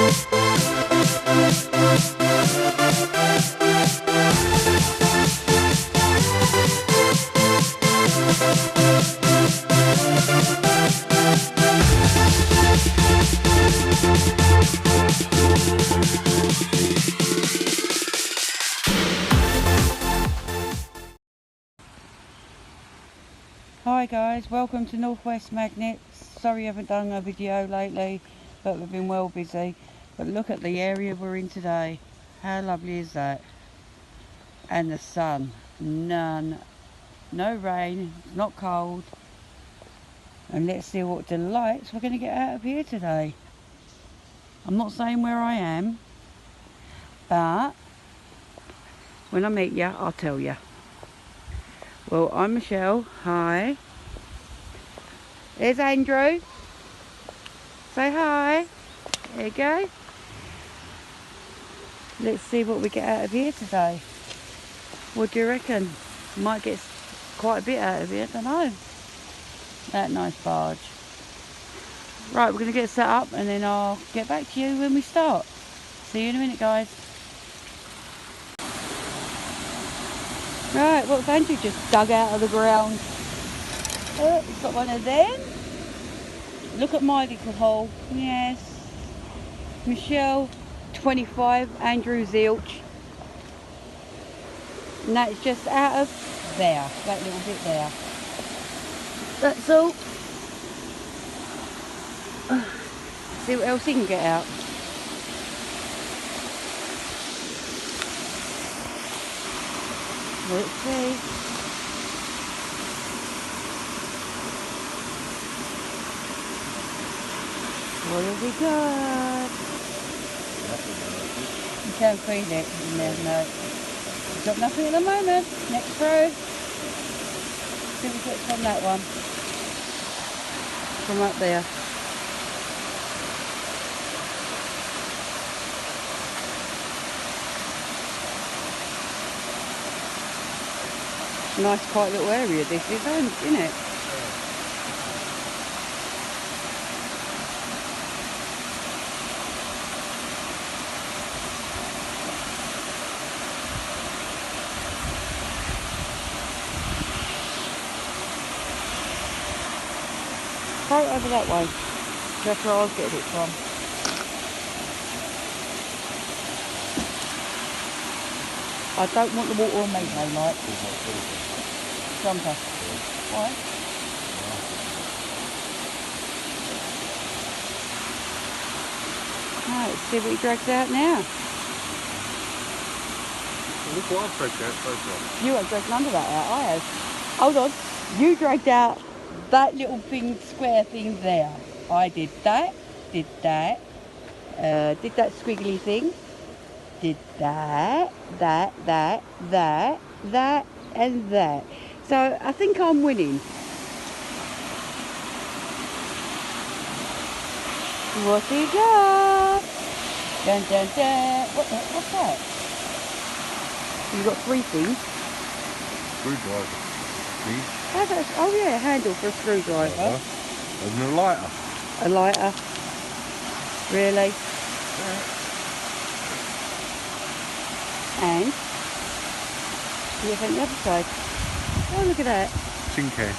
Hi guys, welcome to Northwest Magnets. Sorry I haven't done a video lately, but we've been well busy. But look at the area we're in today. How lovely is that? And the sun, none, no rain, it's not cold. And let's see what delights we're going to get out of here today. I'm not saying where I am, but when I meet you, I'll tell you. Well, I'm Michelle. Hi. There's Andrew. Say hi. There you go. Let's see what we get out of here today. What do you reckon? Might get quite a bit out of here, I don't know. That nice barge. Right, we're going to get set up and then I'll get back to you when we start. See you in a minute, guys. Right, what's Andrew just dug out of the ground? Oh, he's got one of them. Look at my little hole. Yes. Michelle, 25, Andrew Zilch. And that's just out of there, that little bit there. That's all. See what else he can get out. Let's see. What have we got? You can't feed it in there, no. We've got nothing at the moment. Next row. See what we get from that one. From up there. Nice quiet little area this is, isn't it? Throw it over that way. That's where I was getting it from. I don't want the water on me, no, like. Jumper. Why? Right, let's see what he drags out now. Look what I've dragged out so far. You haven't dragged none of that out, I have. Hold on. You dragged out that little thing, square thing there. I did that, did that squiggly thing, did that, that, and that. So I think I'm winning. What do you got? Dun dun dun. What's that? You've got three things. Screwdriver. Oh yeah, a handle for a screwdriver. And a lighter. A lighter. Really? Yeah. And you have on the other side. Oh, look at that. Tin can.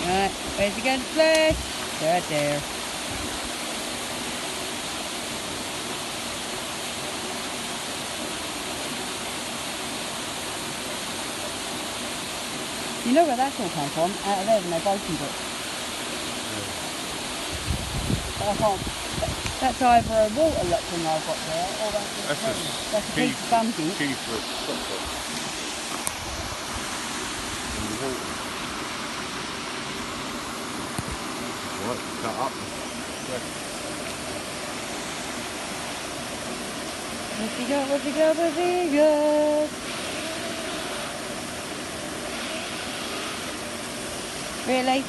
Right, where's he going to splash? Right there. You know where that's all come from? Out of there when they've opened it. But I can't. That's either a water lock thing I've got there, or that's a piece of something. Key for a stop box. And the water. Right, cut up. What's he got? What's he got? What's he got? Really?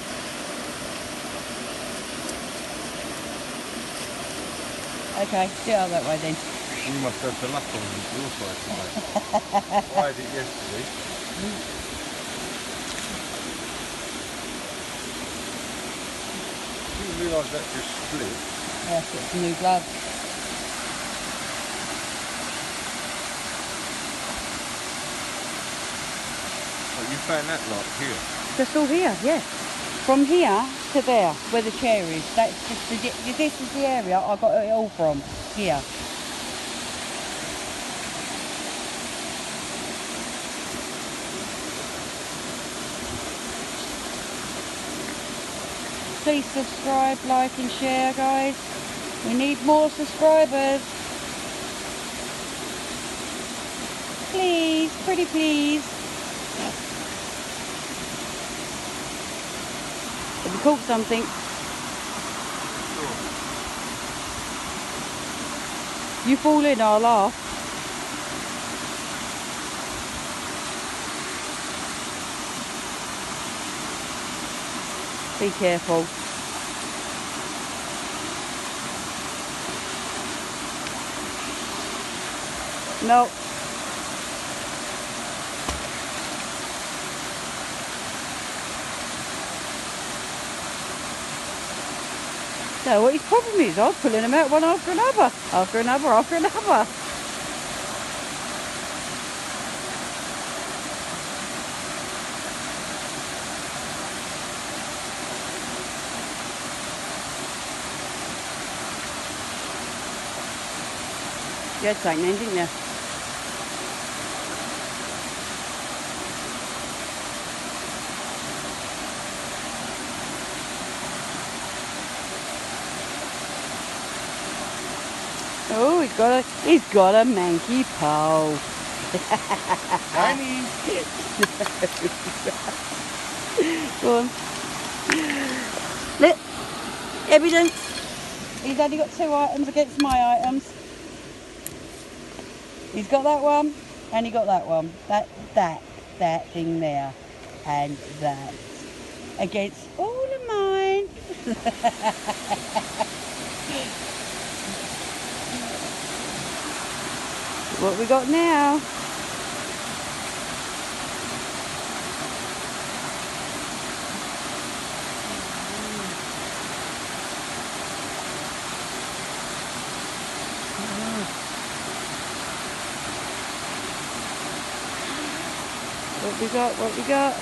Okay, do it out that way then. You must have the luck on your side today. I had it yesterday. didn't realise that just split. Yeah, it's got some new blood. Oh, you found that lot here? That's all here, yeah. From here to there, where the chair is. That's just this is the area I got it all from. Here. Please subscribe, like and share, guys. We need more subscribers. Please, pretty please. Have you caught something? You fall in, I'll laugh. Be careful. No. So what his problem is, I was pulling them out one after another, after another, after another. You had something then, didn't you? Oh, he's got a manky pole. Danny! Go on. Look, evidence. He's only got 2 items against my items. He's got that one, and he got that one. That thing there, and that against all of mine. What we got now? What we got? What we got?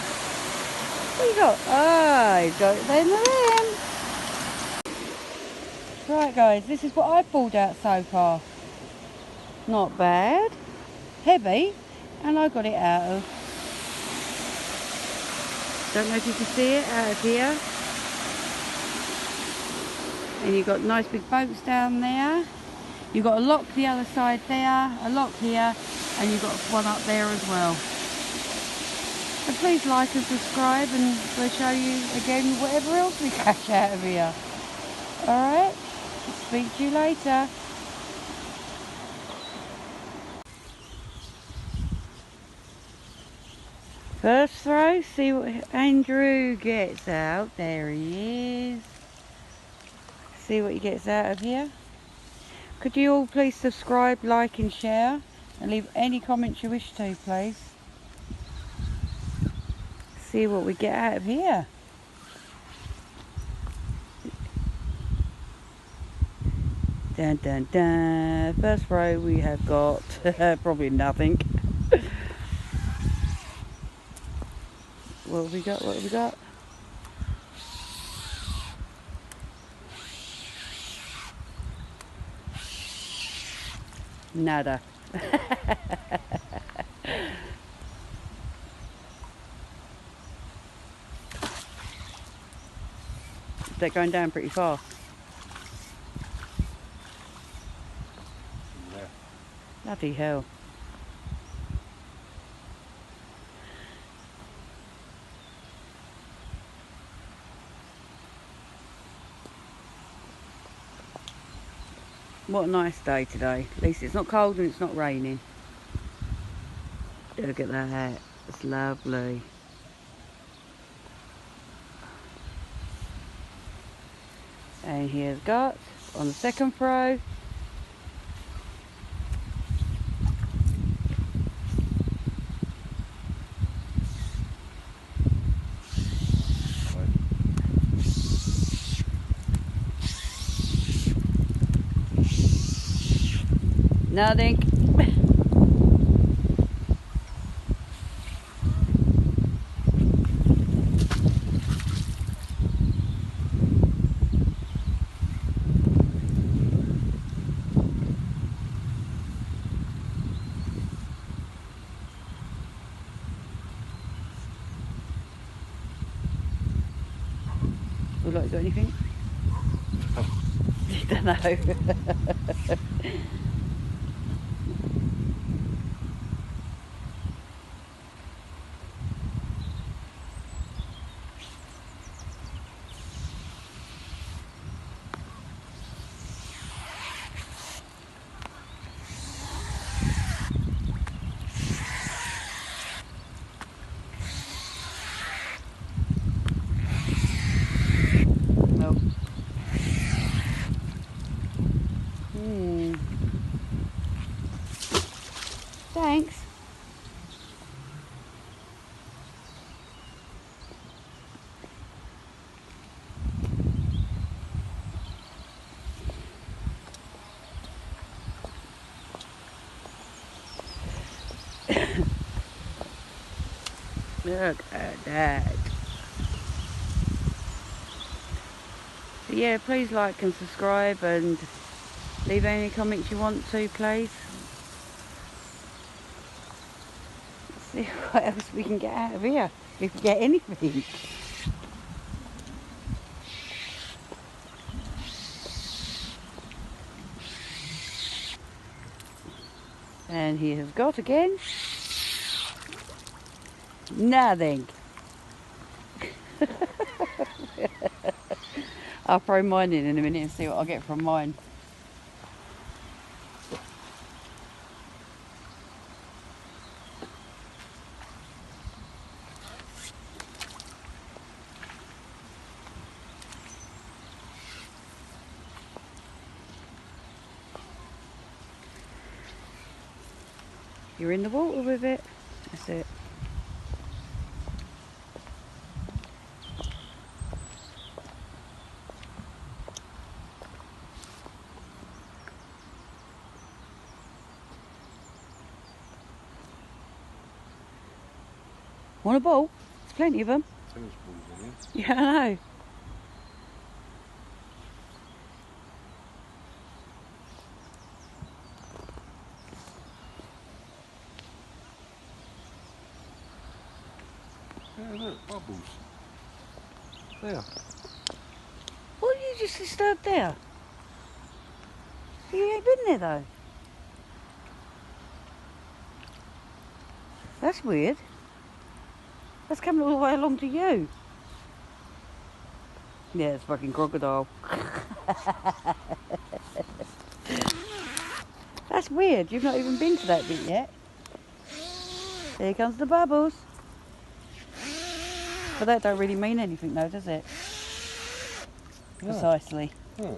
What you got? Ah, he's got it in the rim. Right, guys, this is what I've pulled out so far. Not bad. Heavy, and I got it out of. Don't know if you can see it out of here. And you've got nice big boats down there. You've got a lock the other side there, a lock here, and you've got one up there as well. And please like and subscribe, and we'll show you again whatever else we catch out of here. Alright, speak to you later. First throw, see what Andrew gets out. There he is. See what he gets out of here. Could you all please subscribe, like and share, and leave any comments you wish to, please. See what we get out of here. Dun dun dun. First row we have got probably nothing. What have we got? What have we got? Nada. They're going down pretty fast. Yeah. Bloody hell. What a nice day today. At least it's not cold and it's not raining. Look at that. It's lovely. And here's got on the second throw. Nothing. Would like to do anything? I don't know. Nope. Thanks. Look at that. So yeah, please like and subscribe and leave any comments you want to, please. Let's see what else we can get out of here, if we get anything. And he has got again nothing. I'll throw mine in a minute and see what I get from mine. You're in the water with it. That's it. Want a ball? There's plenty of them. Tennis balls in Yeah, I know. here. Yeah, look, bubbles. There. What have you just disturbed there? You ain't been there though. That's weird. That's coming all the way along to you. Yeah, it's fucking crocodile. That's weird. You've not even been to that bit yet. Here comes the bubbles. But that don't really mean anything though, does it? No. Precisely. Oh.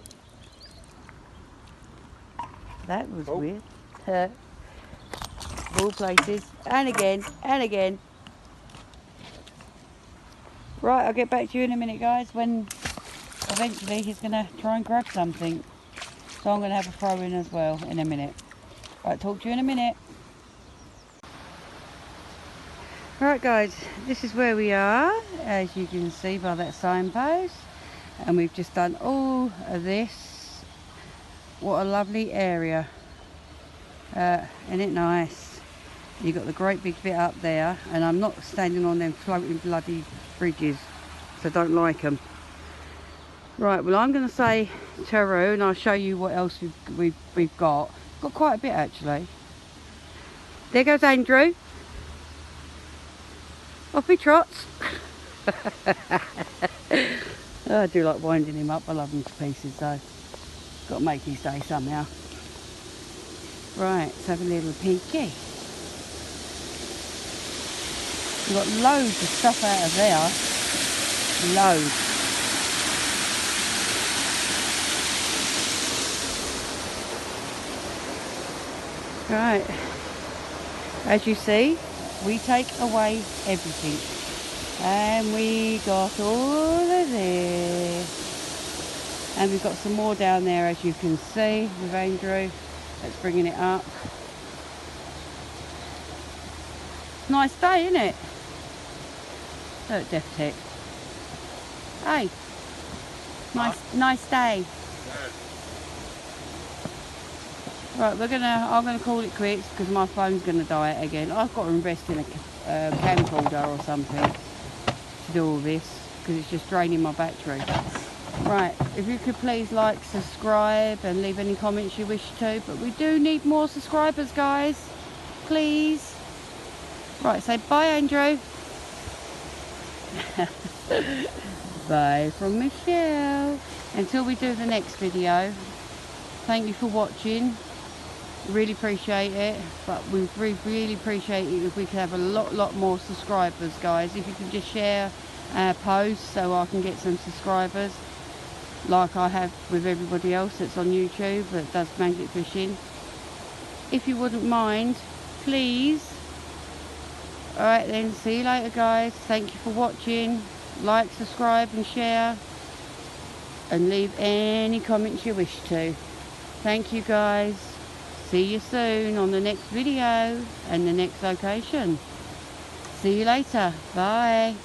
That was Oh. weird. All places. And again. And again. Right, I'll get back to you in a minute, guys, when eventually he's going to try and grab something. So I'm going to have a throw in as well in a minute. Right, talk to you in a minute. Right, guys, this is where we are, as you can see by that signpost. And we've just done all of this. What a lovely area. Isn't it nice? You've got the great big bit up there, and I'm not standing on them floating bloody bridges, so I don't like them. Right, well, I'm going to say Teru, and I'll show you what else we've got. Got quite a bit actually. There goes Andrew. Off he trots. Oh, I do like winding him up. I love him to pieces, though. Got to make his day somehow. Right, let's have a little peeky. We've got loads of stuff out of there. Loads. Right. As you see, we take away everything. And we got all of this. And we've got some more down there, as you can see, with Andrew. That's bringing it up. Nice day, isn't it? Look, Death Tech. Hey, nice day. Right, I'm gonna call it quits because my phone's gonna die again. I've got to invest in a camcorder or something to do all this because it's just draining my battery. Right, if you could please like, subscribe and leave any comments you wish to, but we do need more subscribers, guys, please. Right, say bye, Andrew. Bye from Michelle. Until we do the next video, thank you for watching. Really appreciate it, but we really appreciate it if we could have a lot more subscribers, guys. If you can just share our posts so I can get some subscribers like I have with everybody else that's on YouTube that does magnet fishing. If you wouldn't mind, please. Alright then, see you later, guys. Thank you for watching. Like, subscribe and share, and leave any comments you wish to. Thank you, guys. See you soon on the next video and the next location. See you later. Bye.